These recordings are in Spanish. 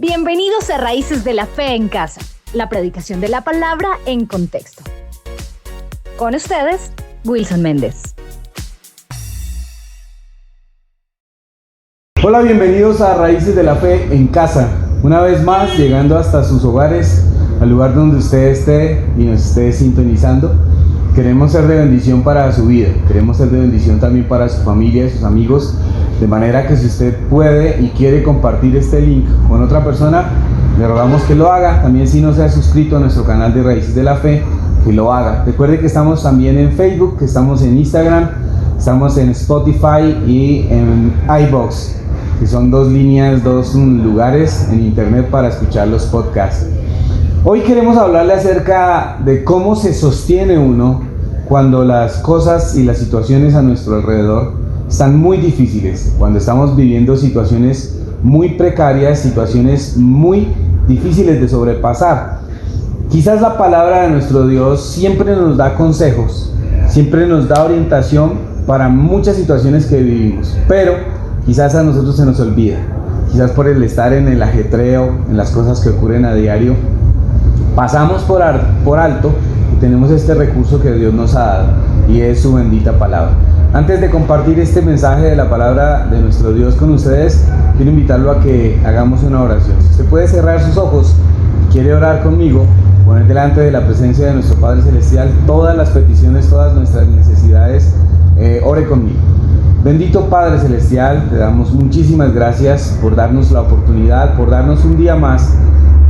Bienvenidos a Raíces de la Fe en Casa, la predicación de la palabra en contexto. Con ustedes, Wilson Méndez. Hola, bienvenidos a Raíces de la Fe en Casa. Una vez más, llegando hasta sus hogares, al lugar donde usted esté y nos esté sintonizando. Queremos ser de bendición para su vida, queremos ser de bendición también para su familia y sus amigos, de manera que si usted puede y quiere compartir este link con otra persona, le rogamos que lo haga. También si no se ha suscrito a nuestro canal de Raíces de la Fe, que lo haga. Recuerde que estamos también en Facebook, que estamos en Instagram, estamos en Spotify y en iVoox, que son dos lugares en internet para escuchar los podcasts. Hoy queremos hablarle acerca de cómo se sostiene uno cuando las cosas y las situaciones a nuestro alrededor están muy difíciles, cuando estamos viviendo situaciones muy precarias, situaciones muy difíciles de sobrepasar. Quizás la palabra de nuestro Dios siempre nos da consejos, siempre nos da orientación para muchas situaciones que vivimos, pero quizás a nosotros se nos olvida, quizás por el estar en el ajetreo, en las cosas que ocurren a diario, pasamos por alto y tenemos este recurso que Dios nos ha dado, y es su bendita palabra. Antes de compartir este mensaje de la palabra de nuestro Dios con ustedes, quiero invitarlo a que hagamos una oración. Si usted puede cerrar sus ojos y quiere orar conmigo, poner delante de la presencia de nuestro Padre Celestial todas las peticiones, todas nuestras necesidades, ore conmigo. Bendito Padre Celestial, te damos muchísimas gracias por darnos la oportunidad, por darnos un día más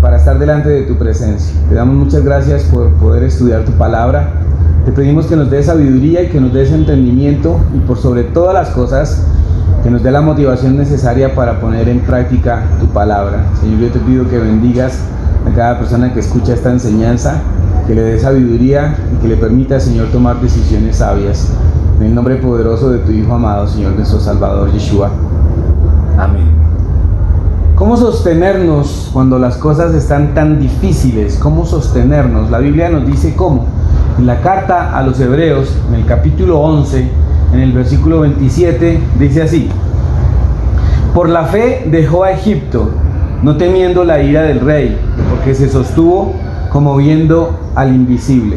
para estar delante de tu presencia. Te damos muchas gracias por poder estudiar tu palabra. Te pedimos que nos des sabiduría y que nos des entendimiento, y por sobre todas las cosas, que nos dé la motivación necesaria para poner en práctica tu palabra. Señor, yo te pido que bendigas a cada persona que escucha esta enseñanza, que le dé sabiduría y que le permita, Señor, tomar decisiones sabias. En el nombre poderoso de tu Hijo amado, Señor, nuestro Salvador, Yeshua. Amén. ¿Cómo sostenernos cuando las cosas están tan difíciles? ¿Cómo sostenernos? La Biblia nos dice cómo. En la carta a los Hebreos, en el capítulo 11, en el versículo 27, dice así: por la fe dejó a Egipto, no temiendo la ira del rey, porque se sostuvo como viendo al invisible.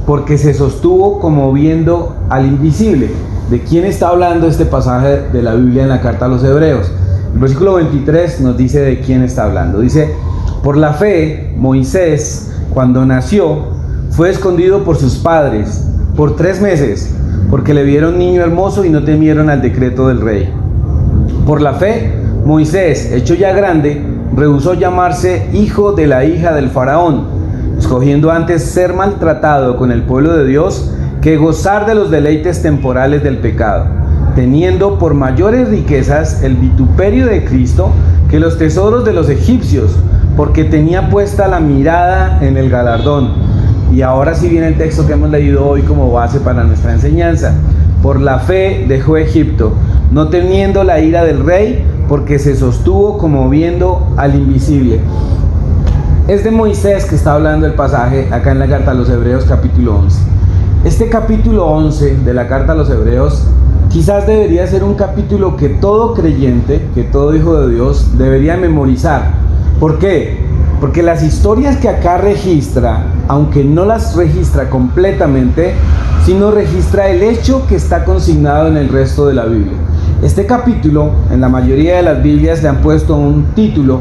Porque se sostuvo como viendo al invisible. ¿De quién está hablando este pasaje de la Biblia en la carta a los Hebreos? El versículo 23 nos dice de quién está hablando. Dice: por la fe, Moisés, cuando nació, fue escondido por sus padres por 3 meses, porque le vieron niño hermoso y no temieron al decreto del rey. Por la fe, Moisés, hecho ya grande, rehusó llamarse hijo de la hija del faraón, escogiendo antes ser maltratado con el pueblo de Dios que gozar de los deleites temporales del pecado, teniendo por mayores riquezas el vituperio de Cristo que los tesoros de los egipcios, porque tenía puesta la mirada en el galardón. Y ahora sí viene el texto que hemos leído hoy como base para nuestra enseñanza. Por la fe dejó Egipto, no temiendo la ira del rey, porque se sostuvo como viendo al invisible. Es de Moisés que está hablando el pasaje acá en la carta a los Hebreos capítulo 11. Este capítulo 11 de la carta a los Hebreos quizás debería ser un capítulo que todo creyente, que todo hijo de Dios debería memorizar. ¿Por qué? Porque las historias que acá registra, aunque no las registra completamente, sino registra el hecho que está consignado en el resto de la Biblia. Este capítulo, en la mayoría de las Biblias le han puesto un título,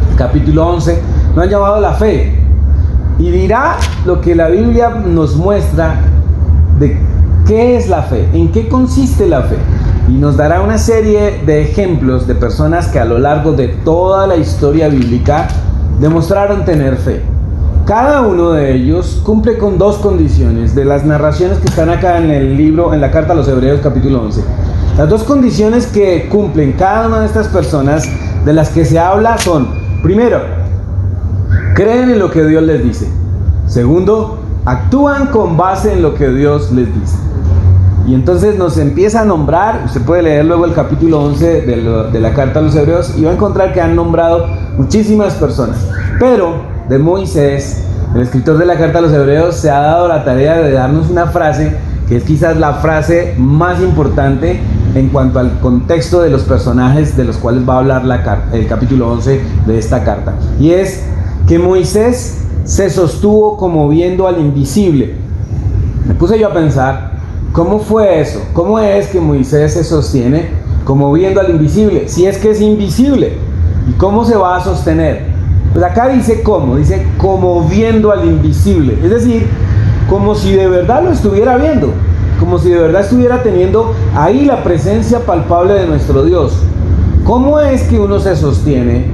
el capítulo 11, lo han llamado la fe. Y dirá lo que la Biblia nos muestra de qué es la fe, en qué consiste la fe. Y nos dará una serie de ejemplos de personas que a lo largo de toda la historia bíblica demostraron tener fe. Cada uno de ellos cumple con 2 condiciones de las narraciones que están acá en el libro, en la carta a los Hebreos capítulo 11. Las 2 condiciones que cumplen cada una de estas personas de las que se habla son: primero, creen en lo que Dios les dice. Segundo, actúan con base en lo que Dios les dice. Y entonces nos empieza a nombrar, usted puede leer luego el capítulo 11 de la carta a los Hebreos y va a encontrar que han nombrado muchísimas personas. Pero de Moisés, el escritor de la carta a los Hebreos, se ha dado la tarea de darnos una frase que es quizás la frase más importante en cuanto al contexto de los personajes de los cuales va a hablar el capítulo 11 de esta carta. Y es que Moisés se sostuvo como viendo al invisible. Me puse yo a pensar, ¿cómo fue eso? ¿Cómo es que Moisés se sostiene como viendo al invisible? Si es que es invisible. ¿Y cómo se va a sostener? Pues acá dice cómo, dice como viendo al invisible. Es decir, como si de verdad lo estuviera viendo. Como si de verdad estuviera teniendo ahí la presencia palpable de nuestro Dios. ¿Cómo es que uno se sostiene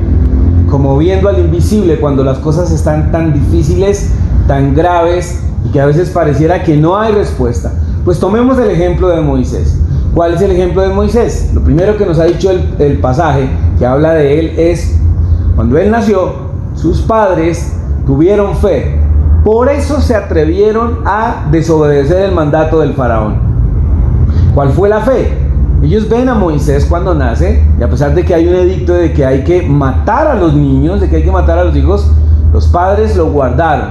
como viendo al invisible cuando las cosas están tan difíciles, tan graves y que a veces pareciera que no hay respuesta? Pues tomemos el ejemplo de Moisés. ¿Cuál es el ejemplo de Moisés? Lo primero que nos ha dicho el pasaje que habla de él es cuando él nació, sus padres tuvieron fe. Por eso se atrevieron a desobedecer el mandato del faraón. ¿Cuál fue la fe? Ellos ven a Moisés cuando nace, y a pesar de que hay un edicto de que hay que matar a los niños, de que hay que matar a los hijos, los padres lo guardaron.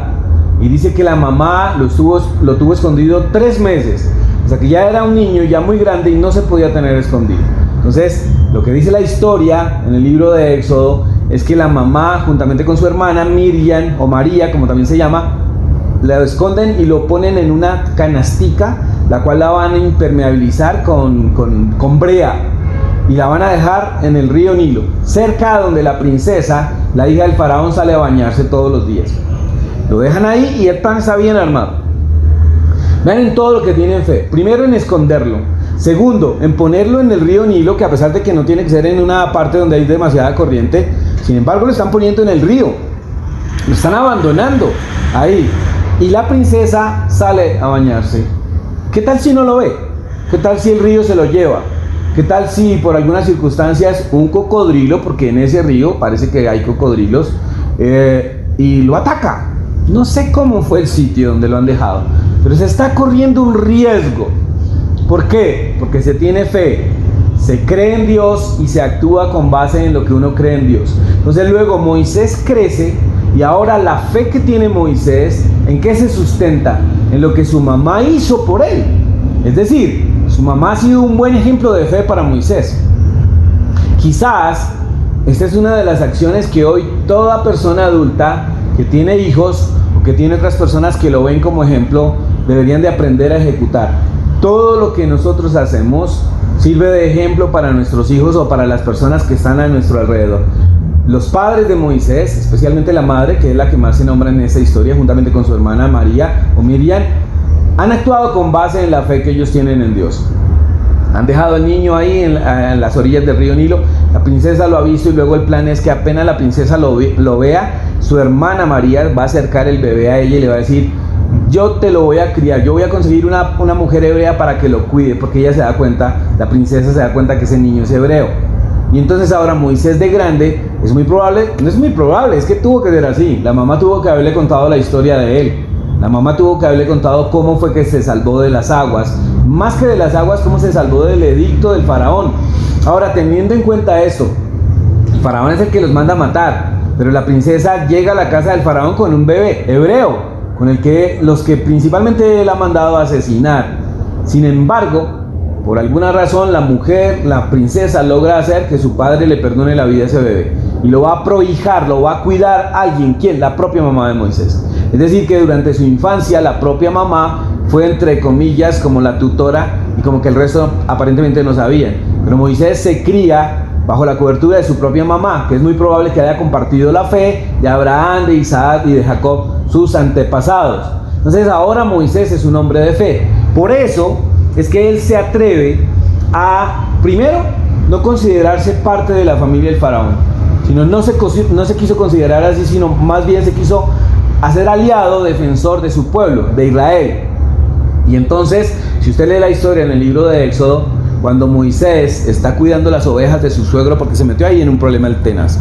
Y dice que la mamá lo tuvo escondido 3 meses. O sea que ya era un niño ya muy grande y no se podía tener escondido. Entonces, lo que dice la historia en el libro de Éxodo es que la mamá, juntamente con su hermana Miriam, o María, como también se llama, la esconden y lo ponen en una canastica, la cual la van a impermeabilizar con brea, y la van a dejar en el río Nilo, cerca donde la princesa, la hija del faraón, sale a bañarse todos los días. Lo dejan ahí y el plan está bien armado. Vean en todo lo que tienen fe. Primero, en esconderlo. Segundo, en ponerlo en el río Nilo, que a pesar de que no tiene que ser en una parte donde hay demasiada corriente, sin embargo lo están poniendo en el río. Lo están abandonando ahí. Y la princesa sale a bañarse. ¿Qué tal si no lo ve? ¿Qué tal si el río se lo lleva? ¿Qué tal si por algunas circunstancias un cocodrilo, porque en ese río parece que hay cocodrilos, y lo ataca? No sé cómo fue el sitio donde lo han dejado, pero se está corriendo un riesgo. ¿Por qué? Porque se tiene fe, se cree en Dios y se actúa con base en lo que uno cree en Dios. Entonces luego Moisés crece y ahora la fe que tiene Moisés, ¿en qué se sustenta? En lo que su mamá hizo por él. Es decir, su mamá ha sido un buen ejemplo de fe para Moisés. Quizás esta es una de las acciones que hoy toda persona adulta que tiene hijos o que tiene otras personas que lo ven como ejemplo deberían de aprender a ejecutar. Todo lo que nosotros hacemos sirve de ejemplo para nuestros hijos o para las personas que están a nuestro alrededor. Los padres de Moisés, especialmente la madre, que es la que más se nombra en esta historia, juntamente con su hermana María o Miriam, han actuado con base en la fe que ellos tienen en Dios. Han dejado al niño ahí en las orillas del río Nilo. La princesa lo ha visto y luego el plan es que apenas la princesa lo vea, su hermana María va a acercar el bebé a ella y le va a decir: yo te lo voy a criar, yo voy a conseguir una mujer hebrea para que lo cuide, porque ella se da cuenta, la princesa se da cuenta que ese niño es hebreo. Y entonces ahora Moisés de grande, es muy probable, no es muy probable, es que tuvo que ser así. La mamá tuvo que haberle contado la historia de él. La mamá tuvo que haberle contado cómo fue que se salvó de las aguas. Más que de las aguas, cómo se salvó del edicto del faraón. Ahora, teniendo en cuenta esto, el faraón es el que los manda a matar, pero la princesa llega a la casa del faraón con un bebé hebreo, con los que principalmente él ha mandado a asesinar. Sin embargo, por alguna razón la princesa logra hacer que su padre le perdone la vida a ese bebé y lo va a prohijar, lo va a cuidar alguien. ¿Quién? La propia mamá de Moisés. Es decir, que durante su infancia la propia mamá fue, entre comillas, como la tutora, y como que el resto aparentemente no sabían. Pero Moisés se cría bajo la cobertura de su propia mamá, que es muy probable que haya compartido la fe de Abraham, de Isaac y de Jacob, sus antepasados. Entonces ahora Moisés es un hombre de fe. Por eso es que él se atreve a, primero, no considerarse parte de la familia del faraón, sino no se quiso considerar así, sino más bien se quiso hacer aliado, defensor de su pueblo, de Israel. Y entonces, si usted lee la historia en el libro de Éxodo, cuando Moisés está cuidando las ovejas de su suegro porque se metió ahí en un problema tenaz,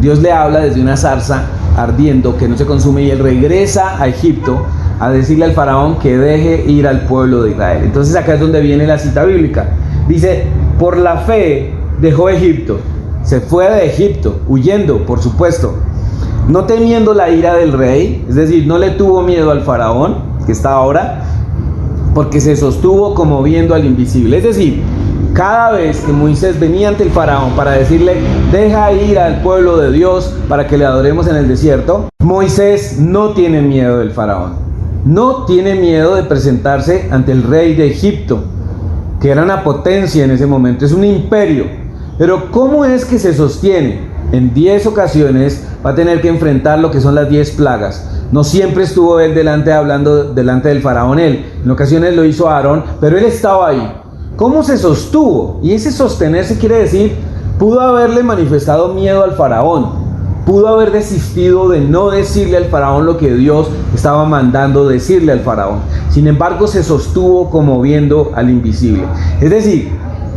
Dios le habla desde una zarza ardiendo que no se consume y él regresa a Egipto a decirle al faraón que deje ir al pueblo de Israel. Entonces acá es donde viene la cita bíblica. Dice: por la fe dejó Egipto, se fue de Egipto, huyendo, por supuesto, no temiendo la ira del rey, es decir, no le tuvo miedo al faraón que está ahora, porque se sostuvo como viendo al invisible. Es decir, cada vez que Moisés venía ante el faraón para decirle, deja ir al pueblo de Dios para que le adoremos en el desierto, Moisés no tiene miedo del faraón. No tiene miedo de presentarse ante el rey de Egipto, que era una potencia en ese momento, es un imperio. Pero ¿cómo es que se sostiene? En 10 ocasiones va a tener que enfrentar lo que son las 10 plagas. No siempre estuvo él hablando delante del faraón él. En ocasiones lo hizo Aarón, pero él estaba ahí. ¿Cómo se sostuvo? Y ese sostenerse quiere decir, pudo haberle manifestado miedo al faraón. Pudo haber desistido de no decirle al faraón lo que Dios estaba mandando decirle al faraón. Sin embargo, se sostuvo como viendo al invisible. Es decir,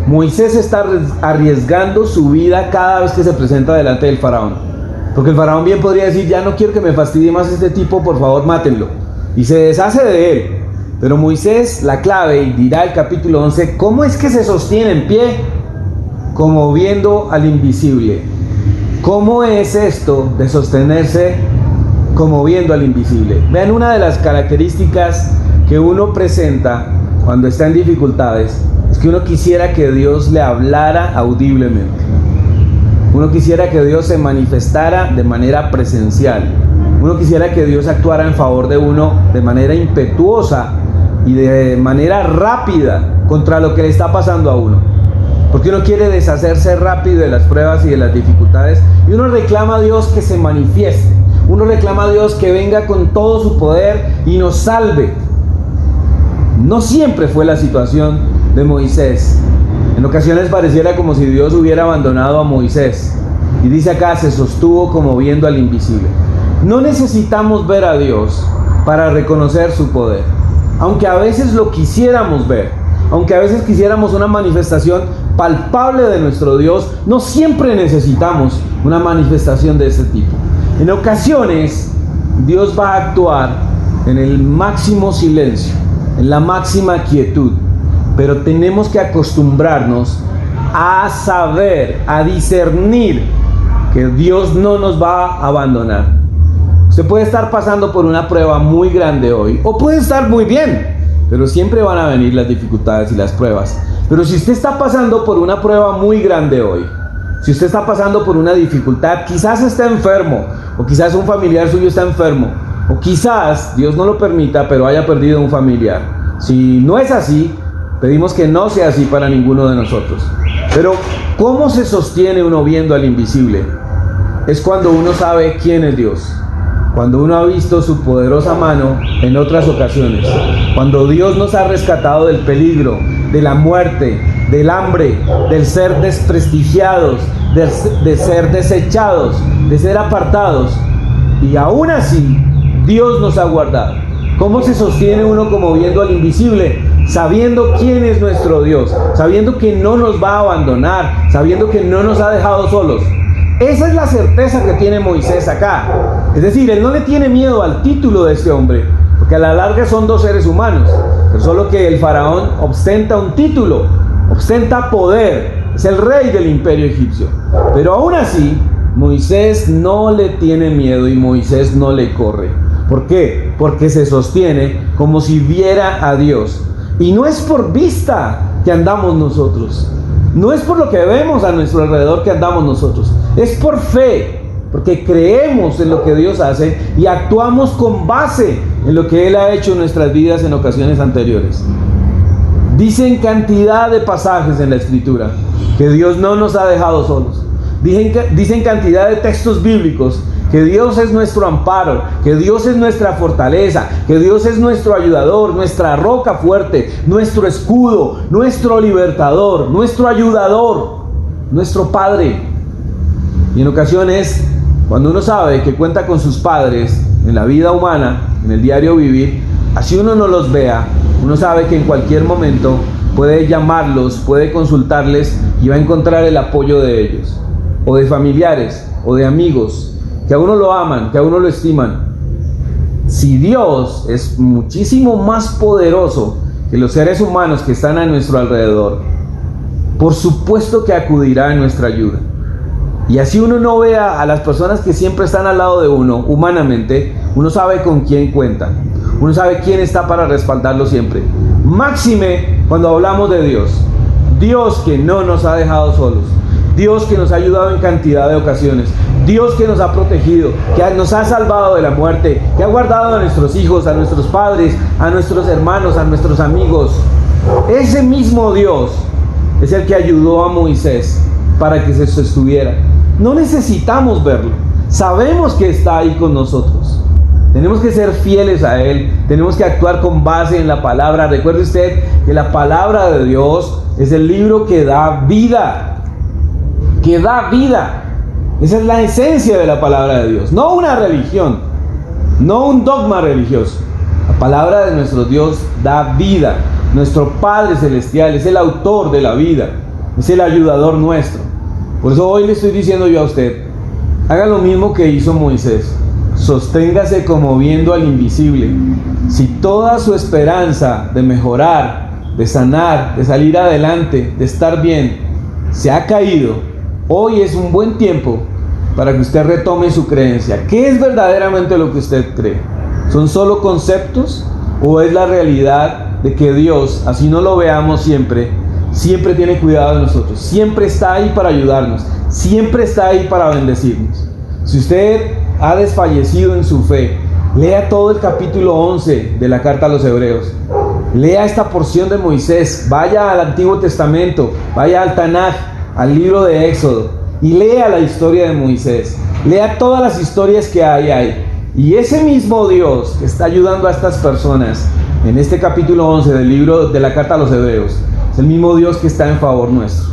Moisés está arriesgando su vida cada vez que se presenta delante del faraón. Porque el faraón bien podría decir, ya no quiero que me fastidie más este tipo, por favor mátenlo. Y se deshace de él. Pero Moisés, la clave, y dirá el capítulo 11, ¿cómo es que se sostiene en pie? Como viendo al invisible. ¿Cómo es esto de sostenerse como viendo al invisible? Vean, una de las características que uno presenta cuando está en dificultades es que uno quisiera que Dios le hablara audiblemente. Uno quisiera que Dios se manifestara de manera presencial. Uno quisiera que Dios actuara en favor de uno de manera impetuosa y de manera rápida contra lo que le está pasando a uno. Porque uno quiere deshacerse rápido de las pruebas y de las dificultades, y uno reclama a Dios que se manifieste. Uno reclama a Dios que venga con todo su poder y nos salve. No siempre fue la situación de Moisés. En ocasiones pareciera como si Dios hubiera abandonado a Moisés. Y dice acá, se sostuvo como viendo al invisible. No necesitamos ver a Dios para reconocer su poder. Aunque a veces lo quisiéramos ver, aunque a veces quisiéramos una manifestación palpable de nuestro Dios, no siempre necesitamos una manifestación de este tipo. En ocasiones, Dios va a actuar en el máximo silencio, en la máxima quietud, pero tenemos que acostumbrarnos a saber, a discernir que Dios no nos va a abandonar. Usted puede estar pasando por una prueba muy grande hoy, o puede estar muy bien, pero siempre van a venir las dificultades y las pruebas. Pero si usted está pasando por una prueba muy grande hoy, si usted está pasando por una dificultad, quizás está enfermo, o quizás un familiar suyo está enfermo, o quizás, Dios no lo permita, pero haya perdido un familiar. Si no es así, pedimos que no sea así para ninguno de nosotros. Pero, ¿cómo se sostiene uno viendo al invisible? Es cuando uno sabe quién es Dios. Cuando uno ha visto su poderosa mano en otras ocasiones, cuando Dios nos ha rescatado del peligro, de la muerte, del hambre, del ser desprestigiados, de ser desechados, de ser apartados, y aún así Dios nos ha guardado. ¿Cómo se sostiene uno como viendo al invisible? Sabiendo quién es nuestro Dios, sabiendo que no nos va a abandonar, sabiendo que no nos ha dejado solos. Esa es la certeza que tiene Moisés acá. Es decir, él no le tiene miedo al título de este hombre, porque a la larga son dos seres humanos, pero solo que el faraón ostenta un título, ostenta poder, es el rey del imperio egipcio. Pero aún así, Moisés no le tiene miedo y Moisés no le corre. ¿Por qué? Porque se sostiene como si viera a Dios. Y no es por vista que andamos nosotros. No es por lo que vemos a nuestro alrededor que andamos nosotros. Es por fe, porque creemos en lo que Dios hace y actuamos con base en lo que Él ha hecho en nuestras vidas en ocasiones anteriores. Dicen cantidad de pasajes en la Escritura que Dios no nos ha dejado solos. Dicen cantidad de textos bíblicos que Dios es nuestro amparo, que Dios es nuestra fortaleza, que Dios es nuestro ayudador, nuestra roca fuerte, nuestro escudo, nuestro libertador, nuestro ayudador, nuestro Padre. Y en ocasiones, cuando uno sabe que cuenta con sus padres en la vida humana, en el diario vivir, así uno no los vea, uno sabe que en cualquier momento puede llamarlos, puede consultarles y va a encontrar el apoyo de ellos, o de familiares, o de amigos, que a uno lo aman, que a uno lo estiman. Si Dios es muchísimo más poderoso que los seres humanos que están a nuestro alrededor, por supuesto que acudirá en nuestra ayuda. Y así uno no vea a las personas que siempre están al lado de uno, humanamente, uno sabe con quién cuenta. Uno sabe quién está para respaldarlo siempre. Máxime cuando hablamos de Dios. Dios que no nos ha dejado solos. Dios que nos ha ayudado en cantidad de ocasiones. Dios que nos ha protegido, que nos ha salvado de la muerte, que ha guardado a nuestros hijos, a nuestros padres, a nuestros hermanos, a nuestros amigos. Ese mismo Dios es el que ayudó a Moisés para que se sostuviera. No necesitamos verlo. Sabemos que está ahí con nosotros. Tenemos que ser fieles a Él. Tenemos que actuar con base en la palabra. Recuerde usted que la palabra de Dios es el libro que da vida. Que da vida. Esa es la esencia de la palabra de Dios. No una religión. No un dogma religioso. La palabra de nuestro Dios da vida. Nuestro Padre Celestial es el autor de la vida. Es el ayudador nuestro. Por eso hoy le estoy diciendo yo a usted, haga lo mismo que hizo Moisés. Sosténgase como viendo al invisible. Si toda su esperanza de mejorar, de sanar, de salir adelante, de estar bien, se ha caído, hoy es un buen tiempo para que usted retome su creencia. ¿Qué es verdaderamente lo que usted cree? ¿Son solo conceptos o es la realidad de que Dios, así no lo veamos siempre, siempre tiene cuidado de nosotros, siempre está ahí para ayudarnos, siempre está ahí para bendecirnos? Si usted ha desfallecido en su fe, lea todo el capítulo 11 de la carta a los Hebreos. Lea esta porción de Moisés, vaya al Antiguo Testamento, vaya al Tanaj, al libro de Éxodo, y lea la historia de Moisés. Lea todas las historias que hay ahí. Y ese mismo Dios que está ayudando a estas personas en este capítulo 11 del libro de la carta a los Hebreos, es el mismo Dios que está en favor nuestro.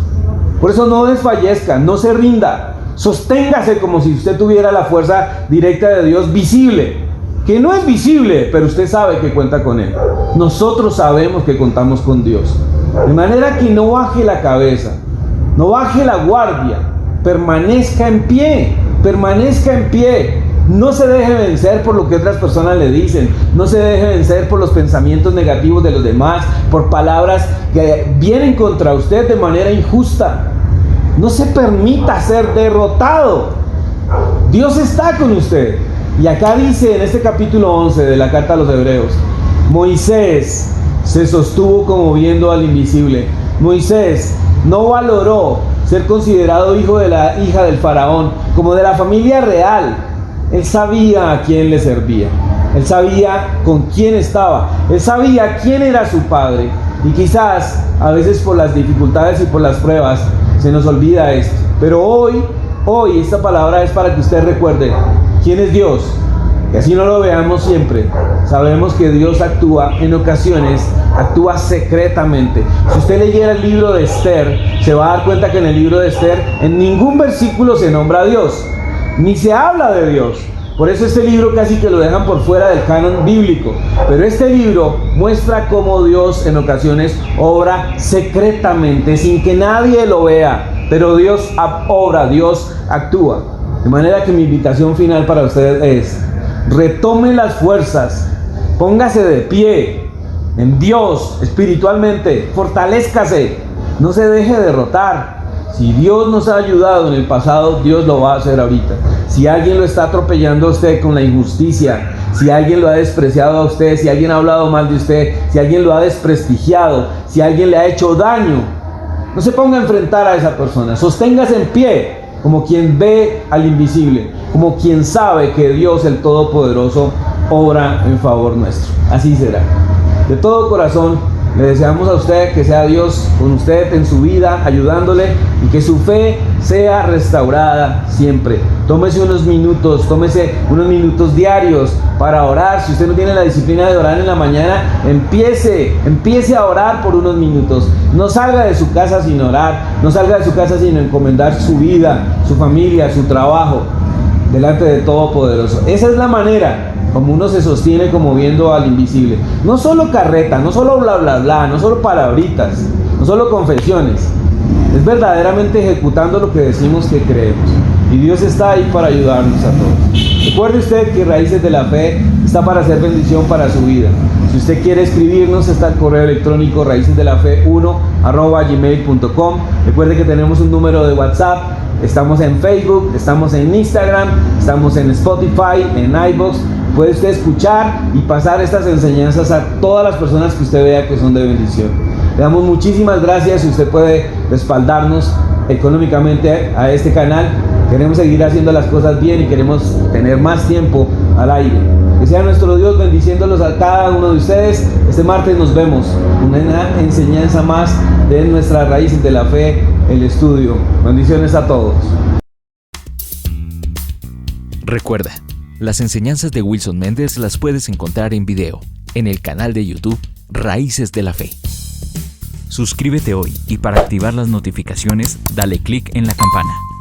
Por eso no desfallezca, no se rinda, sosténgase como si usted tuviera la fuerza directa de Dios visible, que no es visible, pero usted sabe que cuenta con Él. Nosotros sabemos que contamos con Dios. De manera que no baje la cabeza, no baje la guardia, permanezca en pie, permanezca en pie. No se deje vencer por lo que otras personas le dicen. No se deje vencer por los pensamientos negativos de los demás, por palabras que vienen contra usted de manera injusta. No se permita ser derrotado. Dios está con usted. Y acá dice en este capítulo 11 de la carta a los Hebreos, Moisés se sostuvo como viendo al invisible. Moisés no valoró ser considerado hijo de la hija del faraón, como de la familia real. Él sabía a quién le servía. Él sabía con quién estaba. Él sabía quién era su padre. Y quizás a veces por las dificultades y por las pruebas se nos olvida esto. Pero hoy esta palabra es para que usted recuerde quién es Dios. Que así no lo veamos siempre. Sabemos que Dios actúa en ocasiones, actúa secretamente. Si usted leyera el libro de Esther, se va a dar cuenta que en el libro de Esther en ningún versículo se nombra a Dios, ni se habla de Dios. Por eso este libro casi que lo dejan por fuera del canon bíblico. Pero este libro muestra cómo Dios en ocasiones obra secretamente, sin que nadie lo vea. Pero Dios obra, Dios actúa. De manera que mi invitación final para usted es: retome las fuerzas, póngase de pie en Dios espiritualmente, fortalézcase, no se deje derrotar. Si Dios nos ha ayudado en el pasado, Dios lo va a hacer ahorita. Si alguien lo está atropellando a usted con la injusticia, si alguien lo ha despreciado a usted, si alguien ha hablado mal de usted, si alguien lo ha desprestigiado, si alguien le ha hecho daño, no se ponga a enfrentar a esa persona. Sosténgase en pie como quien ve al invisible, como quien sabe que Dios el Todopoderoso obra en favor nuestro. Así será. De todo corazón le deseamos a usted que sea Dios con usted en su vida, ayudándole, y que su fe sea restaurada siempre. Tómese unos minutos diarios para orar. Si usted no tiene la disciplina de orar en la mañana, empiece a orar por unos minutos. No salga de su casa sin orar, no salga de su casa sin encomendar su vida, su familia, su trabajo delante de Todopoderoso. Esa es la manera como uno se sostiene como viendo al invisible. No solo carreta, no solo bla bla bla, no solo palabritas, no solo confesiones. Es verdaderamente ejecutando lo que decimos que creemos. Y Dios está ahí para ayudarnos a todos. Recuerde usted que Raíces de la Fe está para hacer bendición para su vida. Si usted quiere escribirnos, está el correo electrónico raicesdelafe1@gmail.com. Recuerde que tenemos un número de WhatsApp. Estamos en Facebook, estamos en Instagram, estamos en Spotify, en iVoox. puede usted escuchar y pasar estas enseñanzas a todas las personas que usted vea que son de bendición. Le damos muchísimas gracias y usted puede respaldarnos económicamente a este canal. Queremos seguir haciendo las cosas bien y queremos tener más tiempo al aire. Que sea nuestro Dios bendiciéndolos a cada uno de ustedes. Este martes nos vemos con una enseñanza más de nuestras raíces de la fe, el estudio. Bendiciones a todos. Recuerda, las enseñanzas de Wilson Méndez las puedes encontrar en video en el canal de YouTube Raíces de la Fe. Suscríbete hoy y para activar las notificaciones dale clic en la campana.